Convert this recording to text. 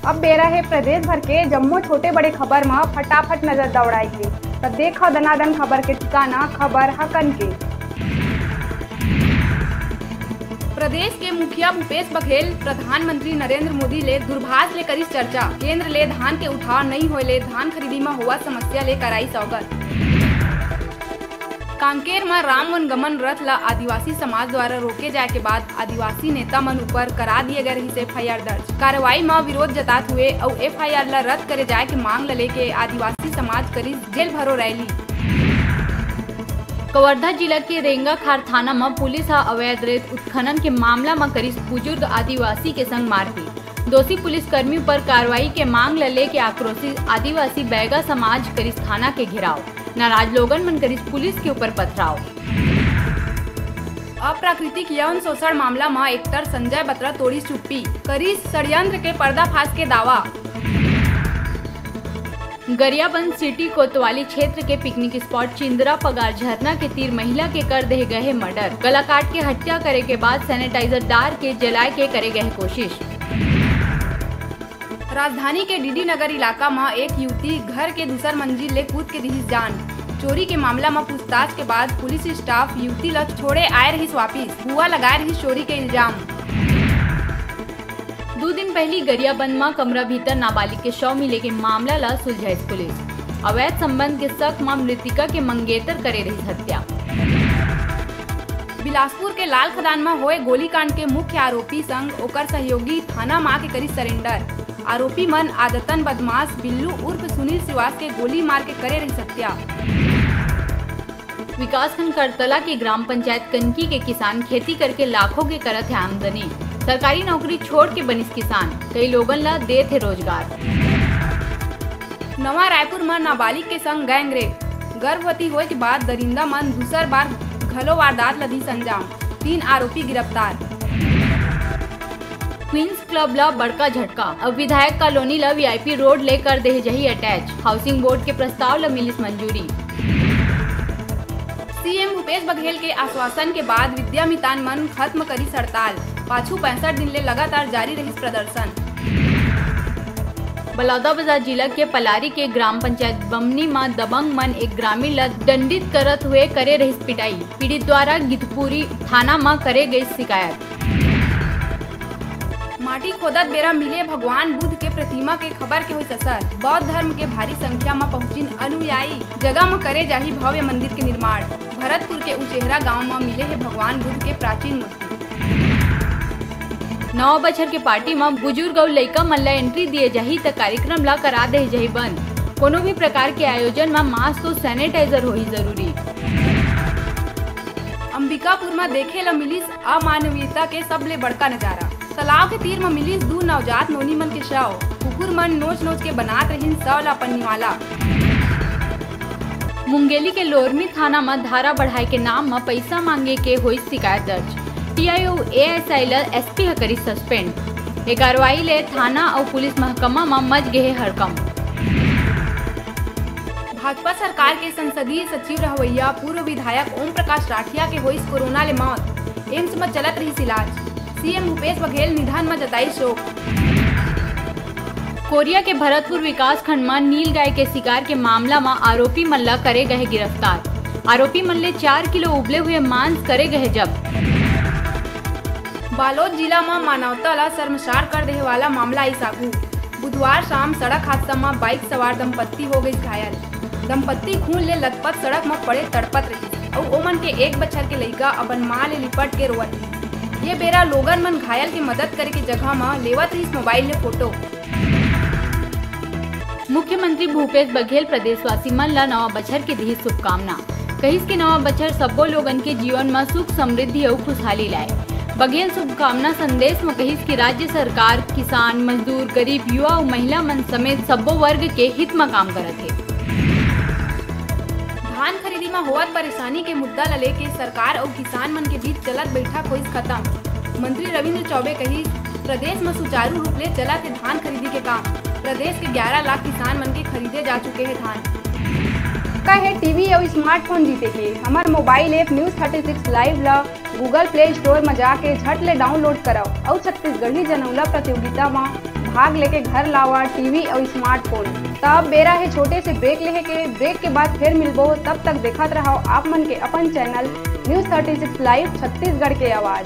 अब बेरा है प्रदेश भर के जम्मो छोटे बड़े खबर में फटाफट नजर दौड़ाई के। तो देखो दनादन खबर के ठिकाना खबर हकन के। प्रदेश के मुखिया भूपेश बघेल प्रधानमंत्री नरेंद्र मोदी ले दूरभाष ले करी चर्चा। केंद्र ले धान के उठाव नहीं होले धान खरीदी में हुआ समस्या ले कराई सौगत। कांकेर में राम वनगमन रथ ला आदिवासी समाज द्वारा रोके जाए के बाद आदिवासी नेता मन ऊपर करा दिए गए रही एफआईआर दर्ज। कार्रवाई में विरोध जतात हुए और एफआईआर ला रद्द करे जाए के मांग ले के आदिवासी समाज करी जेल भरो रैली। कवर्धा जिला के रेंगा खार थाना में पुलिस अवैध रेत उत्खनन के मामला में करीब बुजुर्ग आदिवासी के संग मारपीट। दोषी पुलिस कर्मी पर कार्रवाई के मांग ले के आक्रोशित आदिवासी बैगा समाज करीब थाना के घेराव। नाराज लोगन मन करीब पुलिस के ऊपर पथराव। अप्राकृतिक यौन शोषण मामला में एक्टर संजय बत्रा तोड़ी चुप्पी करी षड्यंत्र के पर्दाफाश के दावा। गरियाबंद सिटी कोतवाली क्षेत्र के पिकनिक स्पॉट चिंदरा पगार झरना के तीर महिला के कर दे गए मर्डर। गला काट के हत्या करे के बाद सैनिटाइजर डार के जलाए के करे गए कोशिश। राजधानी के डीडी नगर इलाका में एक युवती घर के दूसर मंजिल ले कूद के दी जान। चोरी के मामला में पूछताछ के बाद पुलिस स्टाफ युवती ला छोड़े आए रही वापिस हुआ लगाए रही चोरी के इल्जाम। 2 दिन पहले गरियाबंद में कमरा भीतर नाबालिग के शव मिले के मामला ला सुलझाई पुलिस। अवैध संबंध के शक में मृतिका के मंगेतर करे रही हत्या। बिलासपुर के लाल खदान में हुए गोलीकांड के मुख्य आरोपी संग ओकर सहयोगी थाना मां के करी सरेंडर। आरोपी मन आदतन बदमाश बिल्लू उर्फ सुनील श्रीवास के गोली मार के करे रही हत्या। विकासखंड करतला के ग्राम पंचायत कनकी के किसान खेती करके लाखों के करत है आमदनी। सरकारी नौकरी छोड़ के बनिस किसान कई लोगन ला दे थे रोजगार। नवा रायपुर में नाबालिग के संग गैंगरेप। गर्भवती होए के बाद दरिंदा मन दूसर बार घलो वारदात लदी संजाम। 3 आरोपी गिरफ्तार। क्वींस क्लब ला बड़का झटका। अब विधायक कॉलोनी ला वीआईपी रोड लेकर दे जही अटैच। हाउसिंग बोर्ड के प्रस्ताव ला मिलिस मंजूरी। सीएम भूपेश बघेल के आश्वासन के बाद विद्यामितान मन खत्म करी हड़ताल। पाछू 65 दिन ले लगातार जारी रही प्रदर्शन। बलौदाबाजार जिला के पलारी के ग्राम पंचायत बमनी में दबंग मन एक ग्रामीण ला दंडित करत हुए करे रही पिटाई। पीड़ित द्वारा गिद्धपुरी थाना में करे गई शिकायत। माटी खोदत बेरा मिले भगवान बुद्ध के प्रतिमा के खबर के हुई असर। बौद्ध धर्म के भारी संख्या में पहुंचिन अनुयायी जगह में करे जाही भव्य मंदिर के निर्माण। भरतपुर के उचेहरा गांव में मिले है भगवान बुद्ध के प्राचीन मूर्ति। नवा बछर के पार्टी में बुजुर्ग और लइका मन ला एंट्री दिए जाही त कार्यक्रम ला करा दे जाही बंद। कोनो भी प्रकार के आयोजन में मास्क तो सैनिटाइजर हो ही जरूरी। अंबिकापुर में देखे ला मिलिस अमानवीयता के सबले बड़का नजारा। तालाब के तीर में मिलिस 2 नवजात नोनी मन के शव। कुकुर मन नोच नोच के बनात रहीन 100 ला पन्नी वाला। मुंगेली के लोरमी थाना में धारा बढ़ाई के नाम में पैसा मांगे के हुई शिकायत दर्ज। टीआईओ एएसआई ला एसपी करी सस्पेंड। ये कार्रवाई ले थाना और पुलिस महकमा में मच गए हड़कंप। भाजपा सरकार के संसदीय सचिव रहवैया पूर्व विधायक ओम प्रकाश राठिया के हुई कोरोना ले मौत। एम्स में चलत रही इलाज। सीएम भूपेश बघेल निधन में जताई शोक। कोरिया के भरतपुर विकास खंड में नील गाय के शिकार के मामला में आरोपी मन ला करे गए गिरफ्तार। आरोपी मन ले 4 किलो उबले हुए मांस करे गए जब्त। बालोद जिला में मानवता ला शर्मसार कर देने वाला मामला आई सागू। बुधवार शाम सड़क हादसा में बाइक सवार दंपत्ति हो गई घायल। दंपत्ति खून ले लथपथ सड़क में पड़े तड़पत रही और ओमन के 1 बछर के लइका अपन माँ ले लिपट के रोवत रही। ये बेरा लोगन मन घायल के मदद करे के जगह में लेवत रही मोबाइल ले फोटो। मुख्यमंत्री भूपेश बघेल प्रदेशवासी मन ला नवा बछर के दी शुभकामना। कहिस के नवा बछर सबो लोगन के जीवन में सुख समृद्धि और खुशहाली लाए। बघेल शुभकामना संदेश में कहिस कि राज्य सरकार किसान मजदूर गरीब युवा और महिला मन समेत सबो वर्ग के हित में काम करत है। धान खरीदी में होवत परेशानी के मुद्दा ला लेके सरकार और किसान मन के बीच चलत बैठक होइस खत्म। मंत्री रविंद्र चौबे कही प्रदेश में सुचारू रूप ले चलत है धान खरीदी के काम। प्रदेश के 11 लाख किसान मन के खरीदे जा चुके हैं धान। कहे टीवी और स्मार्टफोन जीते के हमार मोबाइल ऐप न्यूज 36 लाइव ला गूगल प्ले स्टोर में जाके झट ले डाउनलोड कराओ और छत्तीसगढ़ी जनौला प्रतियोगिता में भाग लेके घर लावा टीवी और स्मार्टफोन। तब बेरा है छोटे से ब्रेक लेहे के, ब्रेक के बाद फिर मिलबो। तब तक देखत रहो आप मन के अपन चैनल न्यूज़ 36 लाइव छत्तीसगढ़ के आवाज।